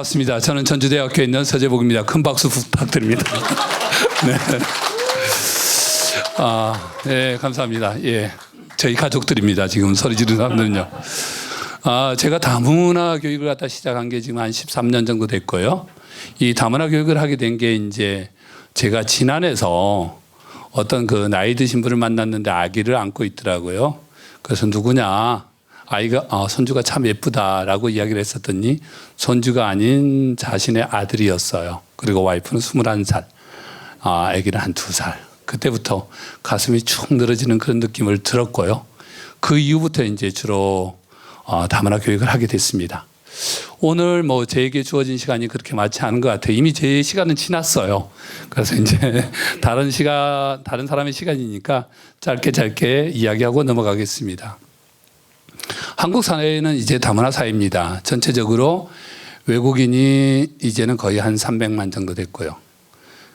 반갑습니다. 저는 전주대학교에 있는 서재복입니다. 큰 박수 부탁드립니다. 네. 네, 감사합니다. 예, 저희 가족들입니다. 지금 소리 지르는 사람들은요. 제가 다문화 교육을 갖다 시작한 게 지금 한 13년 정도 됐고요. 이 다문화 교육을 하게 된 게 이제 제가 진안에서 어떤 그 나이 드신 분을 만났는데 아기를 안고 있더라고요. 그래서 누구냐? 아이가 손주가 참 예쁘다라고 이야기를 했었더니 손주가 아닌 자신의 아들이었어요. 그리고 와이프는 21살, 아기는 한 2살. 그때부터 가슴이 축 늘어지는 그런 느낌을 들었고요. 그 이후부터 이제 주로 다문화 교육을 하게 됐습니다. 오늘 뭐 저에게 주어진 시간이 그렇게 많지 않은 것 같아요. 이미 제 시간은 지났어요. 그래서 이제 다른 사람의 시간이니까 짧게 이야기하고 넘어가겠습니다. 한국 사회는 이제 다문화 사회입니다. 전체적으로 외국인이 이제는 거의 한 300만 정도 됐고요.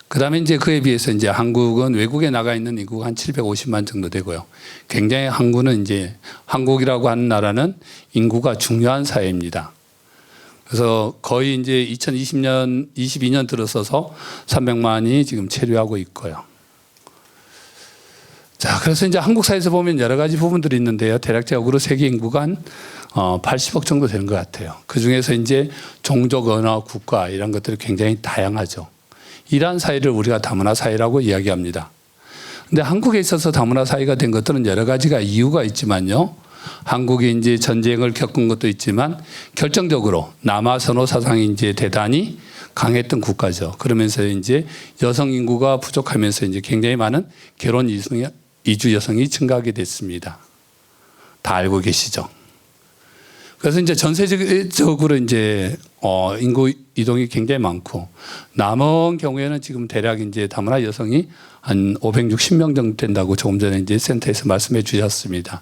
그 다음에 이제 그에 비해서 이제 한국은 외국에 나가 있는 인구가 한 750만 정도 되고요. 굉장히 한국이라고 하는 나라는 인구가 중요한 사회입니다. 그래서 거의 이제 22년 들어서서 300만이 지금 체류하고 있고요. 자, 그래서 이제 한국 사회에서 보면 여러 가지 부분들이 있는데요. 대략적으로 세계 인구가 한 80억 정도 되는 것 같아요. 그 중에서 이제 종족, 언어, 국가 이런 것들이 굉장히 다양하죠. 이러한 사회를 우리가 다문화 사회라고 이야기합니다. 근데 한국에 있어서 다문화 사회가 된 것들은 여러 가지가 이유가 있지만요. 한국이 이제 전쟁을 겪은 것도 있지만 결정적으로 남아 선호 사상이 이제 대단히 강했던 국가죠. 그러면서 이제 여성 인구가 부족하면서 이제 굉장히 많은 결혼 이주 여성이 증가하게 됐습니다. 다 알고 계시죠? 그래서 이제 전세적으로 이제 인구 이동이 굉장히 많고 남은 경우에는 지금 대략 이제 다문화 여성이 한 560명 정도 된다고 조금 전에 이제 센터에서 말씀해 주셨습니다.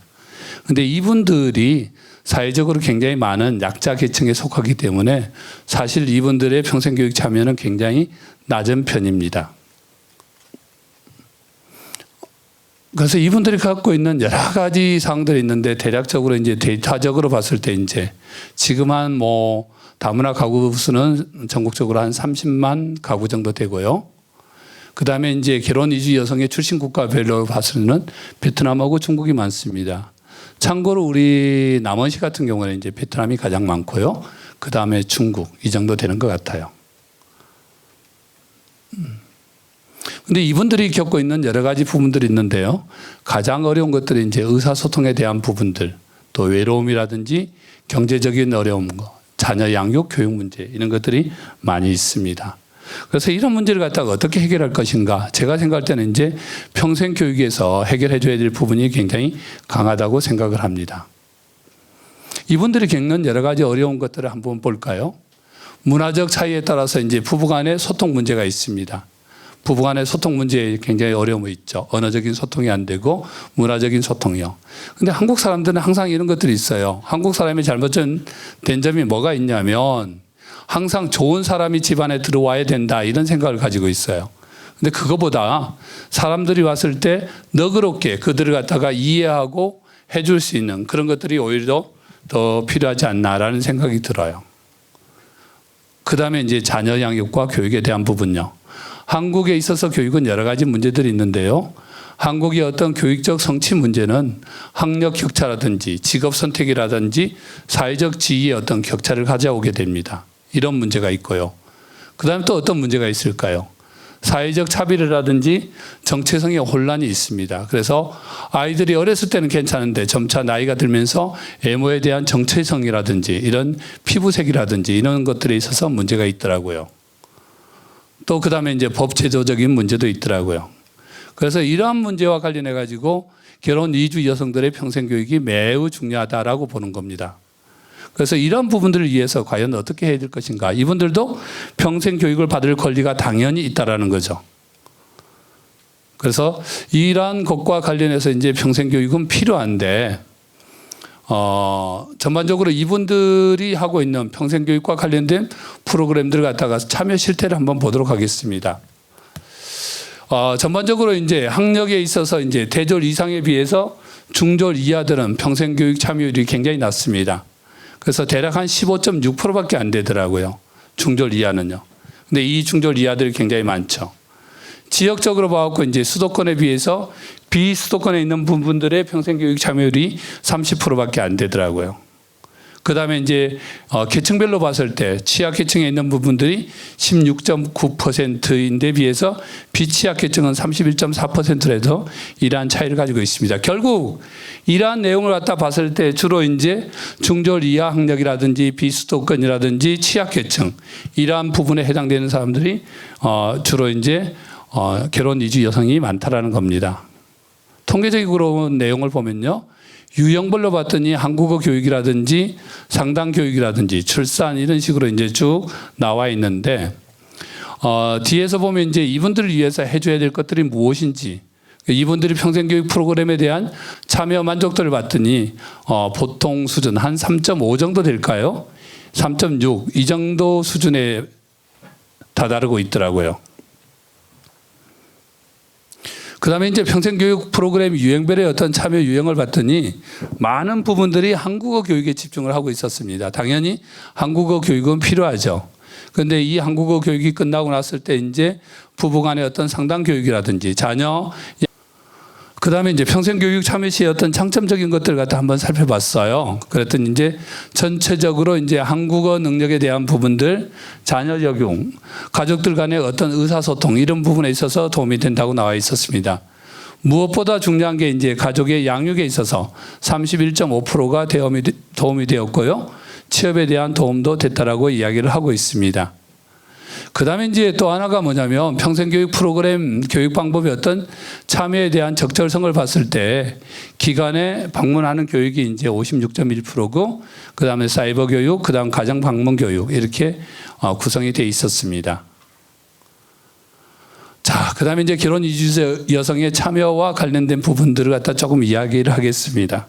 근데 이분들이 사회적으로 굉장히 많은 약자 계층에 속하기 때문에 사실 이분들의 평생교육 참여는 굉장히 낮은 편입니다. 그래서 이분들이 갖고 있는 여러 가지 사항들이 있는데 대략적으로 이제 데이터적으로 봤을 때 이제 지금 한 다문화 가구 수는 전국적으로 한 30만 가구 정도 되고요. 그 다음에 이제 결혼 이주 여성의 출신 국가별로 봤을 때는 베트남하고 중국이 많습니다. 참고로 우리 남원시 같은 경우는 이제 베트남이 가장 많고요. 그 다음에 중국 이 정도 되는 것 같아요. 근데 이분들이 겪고 있는 여러 가지 부분들이 있는데요. 가장 어려운 것들이 이제 의사소통에 대한 부분들, 또 외로움이라든지 경제적인 어려움, 자녀 양육, 교육 문제 이런 것들이 많이 있습니다. 그래서 이런 문제를 갖다가 어떻게 해결할 것인가? 제가 생각할 때는 이제 평생 교육에서 해결해 줘야 될 부분이 굉장히 강하다고 생각을 합니다. 이분들이 겪는 여러 가지 어려운 것들을 한번 볼까요? 문화적 차이에 따라서 이제 부부간의 소통 문제가 있습니다. 부부간의 소통 문제에 굉장히 어려움이 있죠. 언어적인 소통이 안 되고 문화적인 소통이요. 근데 한국 사람들은 항상 이런 것들이 있어요. 한국 사람이 잘못된 점이 뭐가 있냐면 항상 좋은 사람이 집안에 들어와야 된다 이런 생각을 가지고 있어요. 근데 그거보다 사람들이 왔을 때 너그럽게 그들을 갖다가 이해하고 해줄 수 있는 그런 것들이 오히려 더 필요하지 않나라는 생각이 들어요. 그 다음에 이제 자녀 양육과 교육에 대한 부분요. 한국에 있어서 교육은 여러 가지 문제들이 있는데요. 한국의 어떤 교육적 성취 문제는 학력 격차라든지 직업 선택이라든지 사회적 지위의 어떤 격차를 가져오게 됩니다. 이런 문제가 있고요. 그 다음에 또 어떤 문제가 있을까요? 사회적 차별이라든지 정체성의 혼란이 있습니다. 그래서 아이들이 어렸을 때는 괜찮은데 점차 나이가 들면서 외모에 대한 정체성이라든지 이런 피부색이라든지 이런 것들에 있어서 문제가 있더라고요. 또 그 다음에 이제 법제도적인 문제도 있더라고요. 그래서 이러한 문제와 관련해 가지고 결혼 이주 여성들의 평생교육이 매우 중요하다라고 보는 겁니다. 그래서 이런 부분들을 위해서 과연 어떻게 해야 될 것인가. 이분들도 평생교육을 받을 권리가 당연히 있다라는 거죠. 그래서 이러한 것과 관련해서 이제 평생교육은 필요한데 전반적으로 이분들이 하고 있는 평생교육과 관련된 프로그램들을 갖다가 참여 실태를 한번 보도록 하겠습니다. 전반적으로 이제 학력에 있어서 이제 대졸 이상에 비해서 중졸 이하들은 평생교육 참여율이 굉장히 낮습니다. 그래서 대략 한 15.6%밖에 안 되더라고요. 중졸 이하는요. 근데 이 중졸 이하들이 굉장히 많죠. 지역적으로 봐갖고 이제 수도권에 비해서 비수도권에 있는 부분들의 평생교육 참여율이 30%밖에 안 되더라고요. 그 다음에 이제 계층별로 봤을 때 취약계층에 있는 부분들이 16.9%인데 비해서 비취약계층은 31.4%라서 이러한 차이를 가지고 있습니다. 결국 이러한 내용을 갖다 봤을 때 주로 이제 중졸 이하 학력이라든지 비수도권이라든지 취약계층 이러한 부분에 해당되는 사람들이 주로 이제 결혼 이주 여성이 많다라는 겁니다. 통계적으로 내용을 보면요. 유형별로 봤더니 한국어 교육이라든지 상당 교육이라든지 출산 이런 식으로 이제 쭉 나와 있는데 뒤에서 보면 이제 이분들을 위해서 해줘야 될 것들이 무엇인지 이분들이 평생교육 프로그램에 대한 참여 만족도를 봤더니 보통 수준 한 3.5 정도 될까요? 3.6 이 정도 수준에 다다르고 있더라고요. 그 다음에 이제 평생교육 프로그램 유형별의 어떤 참여 유형을 봤더니 많은 부분들이 한국어 교육에 집중을 하고 있었습니다. 당연히 한국어 교육은 필요하죠. 그런데 이 한국어 교육이 끝나고 났을 때 이제 부부 간의 어떤 상담 교육이라든지 자녀 그 다음에 이제 평생교육 참여 시의 어떤 장점적인 것들 갖다 한번 살펴봤어요. 그랬더니 이제 전체적으로 이제 한국어 능력에 대한 부분들, 자녀 적용, 가족들 간의 어떤 의사소통 이런 부분에 있어서 도움이 된다고 나와 있었습니다. 무엇보다 중요한 게 이제 가족의 양육에 있어서 31.5%가 도움이 되었고요. 취업에 대한 도움도 됐다라고 이야기를 하고 있습니다. 그 다음에 이제 또 하나가 뭐냐면 평생교육 프로그램 교육 방법의 어떤 참여에 대한 적절성을 봤을 때 기관에 방문하는 교육이 이제 56.1%고 그 다음에 사이버 교육, 그 다음 가정 방문 교육 이렇게 구성이 되어 있었습니다. 자, 그 다음에 이제 결혼 이주 여성의 참여와 관련된 부분들을 갖다 조금 이야기를 하겠습니다.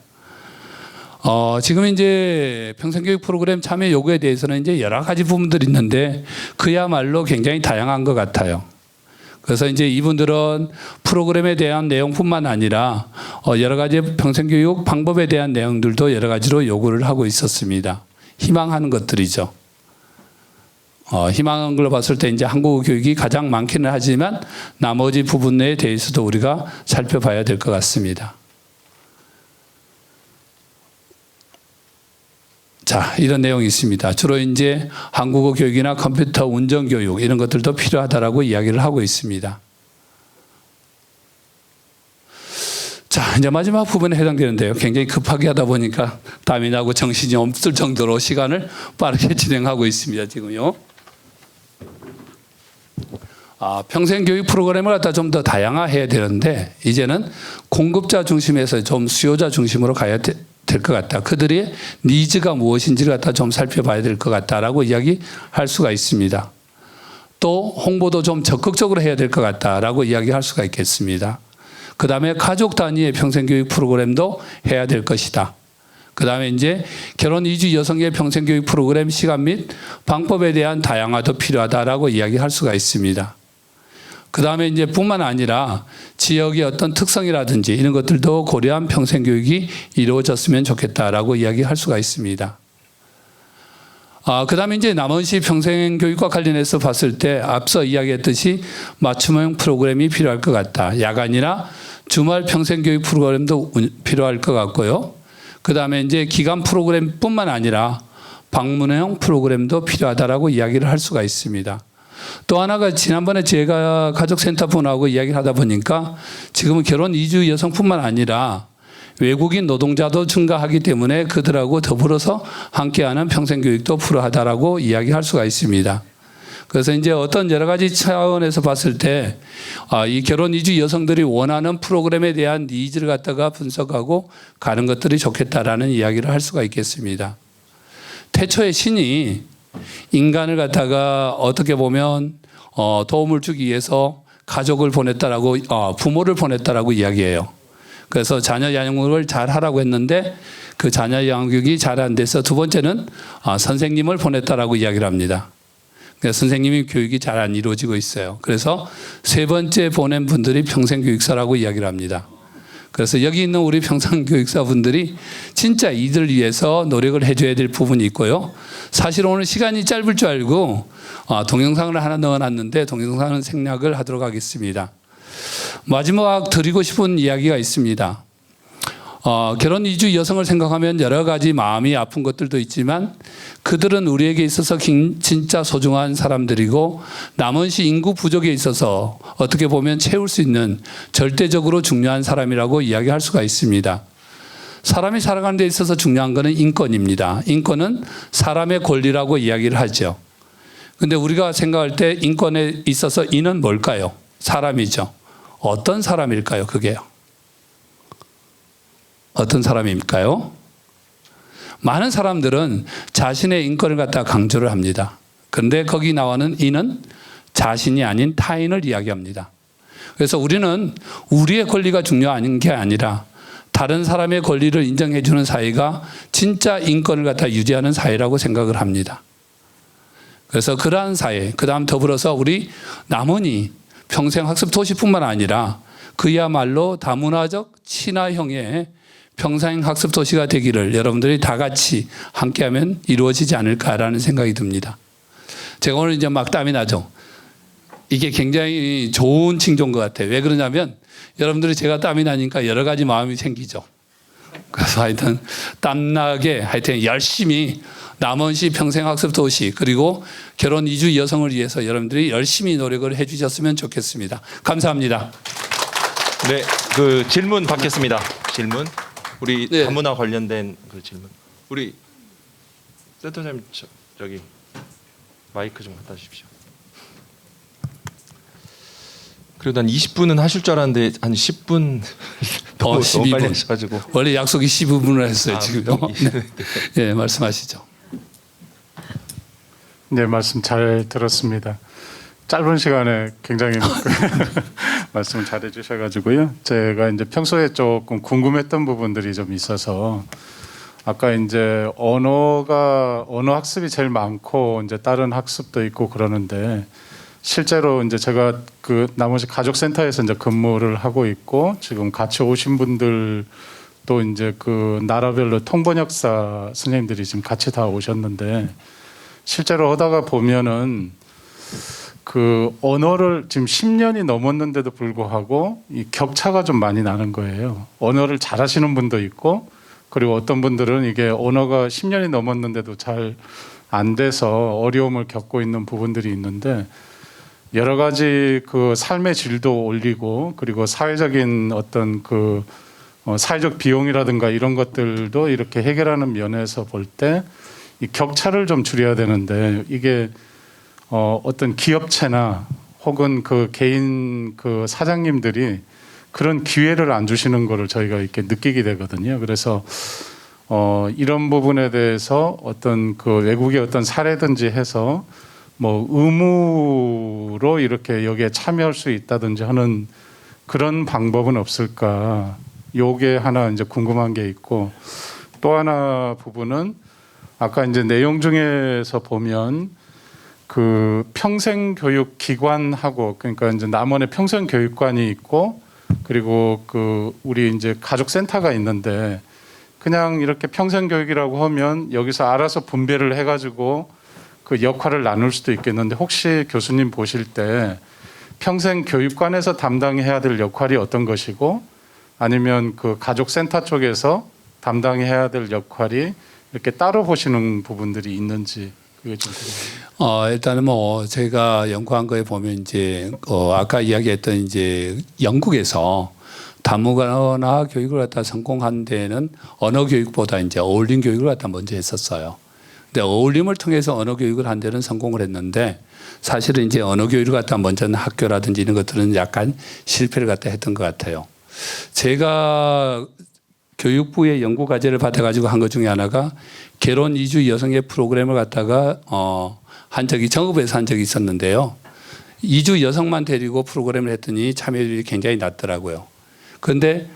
지금 이제 평생교육 프로그램 참여 요구에 대해서는 이제 여러 가지 부분들이 있는데 그야말로 굉장히 다양한 것 같아요. 그래서 이제 이분들은 프로그램에 대한 내용뿐만 아니라 여러 가지 평생교육 방법에 대한 내용들도 여러 가지로 요구를 하고 있었습니다. 희망하는 것들이죠. 희망한 걸 봤을 때 이제 한국어 교육이 가장 많기는 하지만 나머지 부분에 대해서도 우리가 살펴봐야 될 것 같습니다. 자, 이런 내용이 있습니다. 주로 이제 한국어 교육이나 컴퓨터 운전 교육 이런 것들도 필요하다라고 이야기를 하고 있습니다. 자, 이제 마지막 부분에 해당되는데요. 굉장히 급하게 하다 보니까 땀이 나고 정신이 없을 정도로 시간을 빠르게 진행하고 있습니다. 지금요. 평생교육 프로그램을 갖다 좀 더 다양화해야 되는데 이제는 공급자 중심에서 좀 수요자 중심으로 가야 될 것 같다. 그들의 니즈가 무엇인지를 갖다 좀 살펴봐야 될 것 같다라고 이야기할 수가 있습니다. 또 홍보도 좀 적극적으로 해야 될 것 같다라고 이야기할 수가 있겠습니다. 그 다음에 가족 단위의 평생교육 프로그램도 해야 될 것이다. 그 다음에 이제 결혼 이주 여성의 평생교육 프로그램 시간 및 방법에 대한 다양화도 필요하다라고 이야기할 수가 있습니다. 그 다음에 이제 뿐만 아니라 지역의 어떤 특성이라든지 이런 것들도 고려한 평생교육이 이루어졌으면 좋겠다라고 이야기할 수가 있습니다. 그 다음에 이제 남원시 평생교육과 관련해서 봤을 때 앞서 이야기했듯이 맞춤형 프로그램이 필요할 것 같다. 야간이나 주말 평생교육 프로그램도 필요할 것 같고요. 그 다음에 이제 기간 프로그램뿐만 아니라 방문형 프로그램도 필요하다라고 이야기를 할 수가 있습니다. 또 하나가 지난번에 제가 가족센터 분하고 이야기를 하다 보니까 지금은 결혼 이주 여성뿐만 아니라 외국인 노동자도 증가하기 때문에 그들하고 더불어서 함께하는 평생교육도 필요하다라고 이야기할 수가 있습니다. 그래서 이제 어떤 여러 가지 차원에서 봤을 때 이 결혼 이주 여성들이 원하는 프로그램에 대한 니즈를 갖다가 분석하고 가는 것들이 좋겠다라는 이야기를 할 수가 있겠습니다. 태초에 신이 인간을 갖다가 어떻게 보면 도움을 주기 위해서 가족을 보냈다라고 부모를 보냈다라고 이야기해요. 그래서 자녀 양육을 잘 하라고 했는데 그 자녀 양육이 잘 안 돼서 두 번째는 선생님을 보냈다라고 이야기를 합니다. 그래서 선생님이 교육이 잘 안 이루어지고 있어요. 그래서 세 번째 보낸 분들이 평생교육사라고 이야기를 합니다. 그래서 여기 있는 우리 평상교육사분들이 진짜 이들 위해서 노력을 해줘야 될 부분이 있고요. 사실 오늘 시간이 짧을 줄 알고 동영상을 하나 넣어놨는데 동영상은 생략을 하도록 하겠습니다. 마지막 드리고 싶은 이야기가 있습니다. 결혼 이주 여성을 생각하면 여러 가지 마음이 아픈 것들도 있지만 그들은 우리에게 있어서 진짜 소중한 사람들이고 남원 시 인구 부족에 있어서 어떻게 보면 채울 수 있는 절대적으로 중요한 사람이라고 이야기할 수가 있습니다. 사람이 살아가는 데 있어서 중요한 것은 인권입니다. 인권은 사람의 권리라고 이야기를 하죠. 그런데 우리가 생각할 때 인권에 있어서 인은 뭘까요? 사람이죠. 어떤 사람일까요? 그게요. 어떤 사람일까요? 많은 사람들은 자신의 인권을 갖다 강조를 합니다. 그런데 거기 나오는 인은 자신이 아닌 타인을 이야기합니다. 그래서 우리는 우리의 권리가 중요한 게 아니라 다른 사람의 권리를 인정해 주는 사회가 진짜 인권을 갖다 유지하는 사회라고 생각을 합니다. 그래서 그러한 사회, 그 다음 더불어서 우리 남원이 평생학습 도시뿐만 아니라 그야말로 다문화적 친화형의 평생학습 도시가 되기를 여러분들이 다 같이 함께하면 이루어지지 않을까라는 생각이 듭니다. 제가 오늘 이제 막 땀이 나죠. 이게 굉장히 좋은 징조인 것 같아요. 왜 그러냐면 여러분들이 제가 땀이 나니까 여러 가지 마음이 생기죠. 그래서 하여튼 땀나게 하여튼 열심히 남원시 평생학습 도시 그리고 결혼 이주 여성을 위해서 여러분들이 열심히 노력을 해주셨으면 좋겠습니다. 감사합니다. 네, 그 질문 받겠습니다. 질문. 우리 네. 다문화 관련된 그 질문. 우리 센터장님 저기 마이크 좀 갖다 주십시오. 그래도 한 20분은 하실 줄 알았는데 한 10분 너무 12분. 빨리 하셔가지고. 원래 약속이 15분을 했어요. 지금요. 네. 네, 말씀하시죠. 네, 말씀 잘 들었습니다. 짧은 시간에 굉장히 말씀 잘해 주셔가지고요. 제가 이제 평소에 조금 궁금했던 부분들이 좀 있어서 아까 이제 언어 학습이 제일 많고 이제 다른 학습도 있고 그러는데 실제로 이제 제가 그 나머지 가족센터에서 이제 근무를 하고 있고 지금 같이 오신 분들 또 이제 그 나라별로 통번역사 선생님들이 지금 같이 다 오셨는데 실제로 하다가 보면은 그 언어를 지금 10년이 넘었는데도 불구하고 이 격차가 좀 많이 나는 거예요. 언어를 잘하시는 분도 있고 그리고 어떤 분들은 이게 언어가 10년이 넘었는데도 잘 안 돼서 어려움을 겪고 있는 부분들이 있는데 여러 가지 그 삶의 질도 올리고 그리고 사회적인 어떤 그 사회적 비용이라든가 이런 것들도 이렇게 해결하는 면에서 볼 때 이 격차를 좀 줄여야 되는데 이게 어떤 기업체나 혹은 그 개인 그 사장님들이 그런 기회를 안 주시는 거를 저희가 이렇게 느끼게 되거든요. 그래서 이런 부분에 대해서 어떤 그 외국의 어떤 사례든지 해서 뭐 의무로 이렇게 여기에 참여할 수 있다든지 하는 그런 방법은 없을까? 요게 하나 이제 궁금한 게 있고 또 하나 부분은 아까 이제 내용 중에서 보면 그 평생교육기관하고 그러니까 이제 남원에 평생교육관이 있고 그리고 그 우리 이제 가족센터가 있는데 그냥 이렇게 평생교육이라고 하면 여기서 알아서 분배를 해가지고 그 역할을 나눌 수도 있겠는데 혹시 교수님 보실 때 평생교육관에서 담당해야 될 역할이 어떤 것이고 아니면 그 가족센터 쪽에서 담당해야 될 역할이 이렇게 따로 보시는 부분들이 있는지 그게 좀 궁금해요. 일단은 뭐 제가 연구한 거에 보면 이제 아까 이야기했던 이제 영국에서 다문화 교육을 갖다 성공한 데는 언어 교육보다 이제 어울림 교육을 갖다 먼저 했었어요. 근데 어울림을 통해서 언어 교육을 한 데는 성공을 했는데 사실은 이제 언어 교육을 갖다 먼저 하는 학교라든지 이런 것들은 약간 실패를 갖다 했던 것 같아요. 제가 교육부의 연구 과제를 받아가지고 한 것 중에 하나가 결혼 이주 여성의 프로그램을 갖다가 한 적이 정읍에서 한 적이 있었는데요. 이주 여성만 데리고 프로그램을 했더니 참여율이 굉장히 낮더라고요. 그런데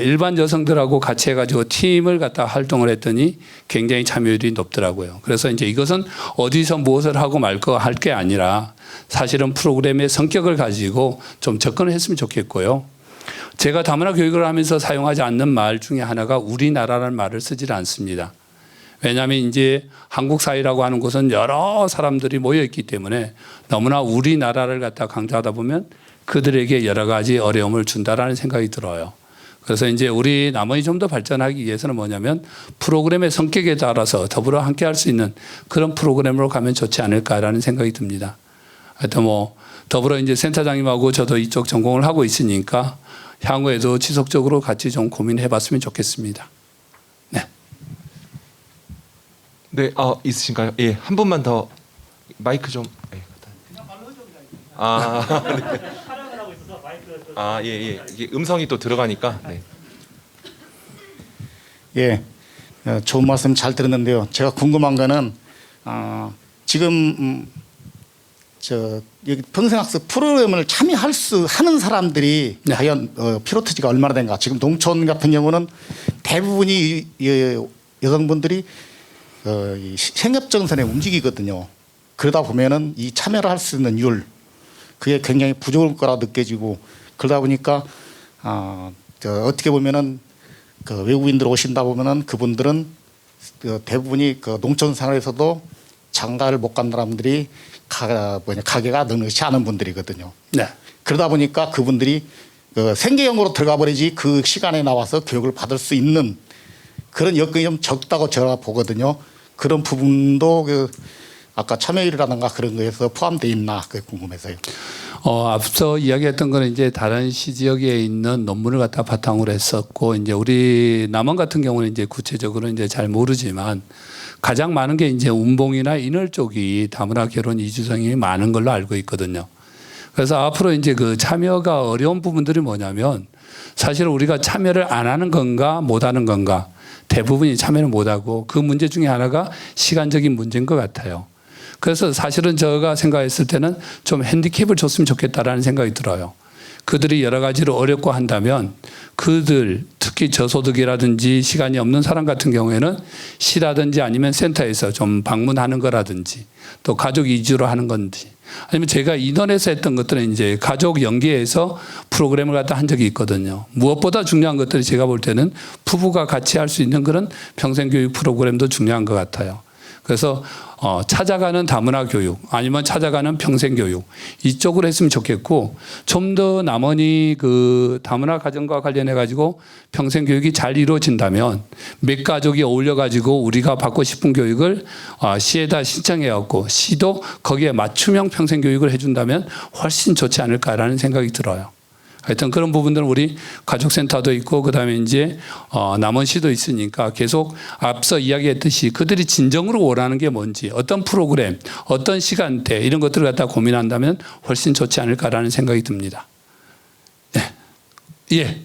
일반 여성들하고 같이 해가지고 팀을 갖다 활동을 했더니 굉장히 참여율이 높더라고요. 그래서 이제 이것은 어디서 무엇을 하고 말 거 할 게 아니라 사실은 프로그램의 성격을 가지고 좀 접근을 했으면 좋겠고요. 제가 다문화 교육을 하면서 사용하지 않는 말 중에 하나가 우리나라라는 말을 쓰질 않습니다. 왜냐하면 이제 한국 사회라고 하는 곳은 여러 사람들이 모여 있기 때문에 너무나 우리나라를 갖다 강조하다 보면 그들에게 여러 가지 어려움을 준다라는 생각이 들어요. 그래서 이제 우리 남원이 좀 더 발전하기 위해서는 뭐냐면 프로그램의 성격에 따라서 더불어 함께 할 수 있는 그런 프로그램으로 가면 좋지 않을까라는 생각이 듭니다. 하여튼 뭐 더불어 이제 센터장님하고 저도 이쪽 전공을 하고 있으니까 향후에도 지속적으로 같이 좀 고민해 봤으면 좋겠습니다. 네. 네, 있으신가요? 예, 한 분만 더 마이크 좀. 예, 네. 예. 이게 음성이 또 들어가니까. 네. 예, 좋은 말씀 잘 들었는데요. 제가 궁금한 거는 지금 여기 평생학습 프로그램을 하는 사람들이 네. 과연 피로토지가 얼마나 된가. 지금 농촌 같은 경우는 대부분이 여성분들이 이 생협정선에 움직이거든요. 그러다 보면은 이 참여를 할 수 있는 그게 굉장히 부족할 거라 느껴지고 그러다 보니까 어떻게 보면은 그 외국인들 오신다 보면은 그분들은 대부분이 그 농촌 생활에서도 장가를 못 간 사람들이 가게가 넉넉지 않은 분들이거든요. 네. 그러다 보니까 그분들이 생계형으로 들어가 버리지 그 시간에 나와서 교육을 받을 수 있는 그런 여건이 좀 적다고 제가 보거든요. 그런 부분도 아까 참여율이라든가 그런 거에서 포함되어 있나 그게 궁금해서요. 앞서 이야기했던 거는 이제 다른 시지역에 있는 논문을 갖다 바탕으로 했었고 이제 우리 남원 같은 경우는 이제 구체적으로 이제 잘 모르지만 가장 많은 게 이제 운봉이나 인월 쪽이 다문화 결혼 이주성이 많은 걸로 알고 있거든요. 그래서 앞으로 이제 그 참여가 어려운 부분들이 뭐냐면 사실 우리가 참여를 안 하는 건가 못 하는 건가 대부분이 참여를 못 하고 그 문제 중에 하나가 시간적인 문제인 것 같아요. 그래서 사실은 제가 생각했을 때는 좀 핸디캡을 줬으면 좋겠다라는 생각이 들어요. 그들이 여러 가지로 어렵고 한다면 그들 특히 저소득이라든지 시간이 없는 사람 같은 경우에는 시라든지 아니면 센터에서 좀 방문하는 거라든지 또 가족 이주로 하는 건지 아니면 제가 인원에서 했던 것들은 이제 가족 연계해서 프로그램을 갖다 한 적이 있거든요. 무엇보다 중요한 것들이 제가 볼 때는 부부가 같이 할 수 있는 그런 평생교육 프로그램도 중요한 것 같아요. 그래서 찾아가는 다문화 교육 아니면 찾아가는 평생교육 이쪽으로 했으면 좋겠고 좀 더 남원이 그 다문화 가정과 관련해 가지고 평생교육이 잘 이루어진다면 몇 가족이 어울려 가지고 우리가 받고 싶은 교육을 시에다 신청해 갖고 시도 거기에 맞춤형 평생교육을 해준다면 훨씬 좋지 않을까라는 생각이 들어요. 하여튼 그런 부분들은 우리 가족센터도 있고 그다음에 이제 남원시도 있으니까 계속 앞서 이야기했듯이 그들이 진정으로 원하는 게 뭔지 어떤 프로그램 어떤 시간대 이런 것들을 갖다 고민한다면 훨씬 좋지 않을까라는 생각이 듭니다. 네. 예.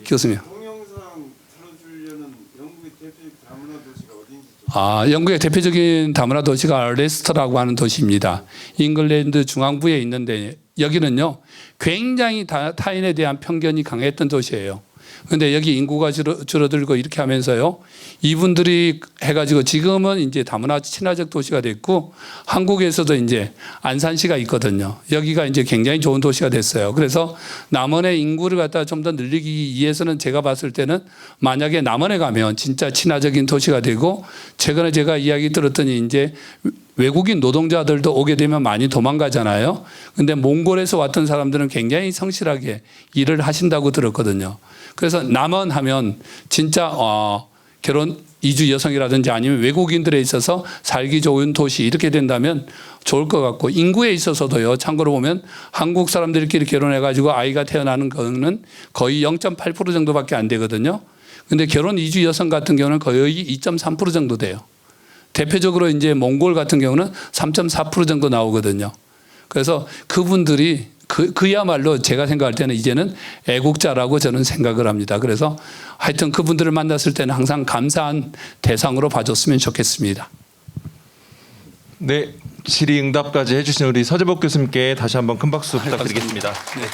교수님. 동영상 틀어주려는 영국의 대표적 다문화 도시가 어딘지 좀. 영국의 대표적인 다문화 도시가 레스터라고 하는 도시입니다. 잉글랜드 중앙부에 있는데 여기는요 굉장히 타인에 대한 편견이 강했던 도시예요. 그런데 여기 인구가 줄어들고 이렇게 하면서요 이분들이 해가지고 지금은 이제 다문화 친화적 도시가 됐고 한국에서도 이제 안산시가 있거든요. 여기가 이제 굉장히 좋은 도시가 됐어요. 그래서 남원의 인구를 갖다 좀 더 늘리기 위해서는 제가 봤을 때는 만약에 남원에 가면 진짜 친화적인 도시가 되고 최근에 제가 이야기 들었더니 이제 외국인 노동자들도 오게 되면 많이 도망가잖아요. 근데 몽골에서 왔던 사람들은 굉장히 성실하게 일을 하신다고 들었거든요. 그래서 남원 하면 진짜 결혼 이주 여성이라든지 아니면 외국인들에 있어서 살기 좋은 도시 이렇게 된다면 좋을 것 같고 인구에 있어서도요. 참고로 보면 한국 사람들끼리 결혼해 가지고 아이가 태어나는 거는 거의 0.8% 정도밖에 안 되거든요. 근데 결혼 이주 여성 같은 경우는 거의 2.3% 정도 돼요. 대표적으로 이제 몽골 같은 경우는 3.4% 정도 나오거든요. 그래서 그분들이 그야말로 제가 생각할 때는 이제는 애국자라고 저는 생각을 합니다. 그래서 하여튼 그분들을 만났을 때는 항상 감사한 대상으로 봐줬으면 좋겠습니다. 네, 질의응답까지 해주신 우리 서재복 교수님께 다시 한번 큰 박수 부탁드리겠습니다. 네.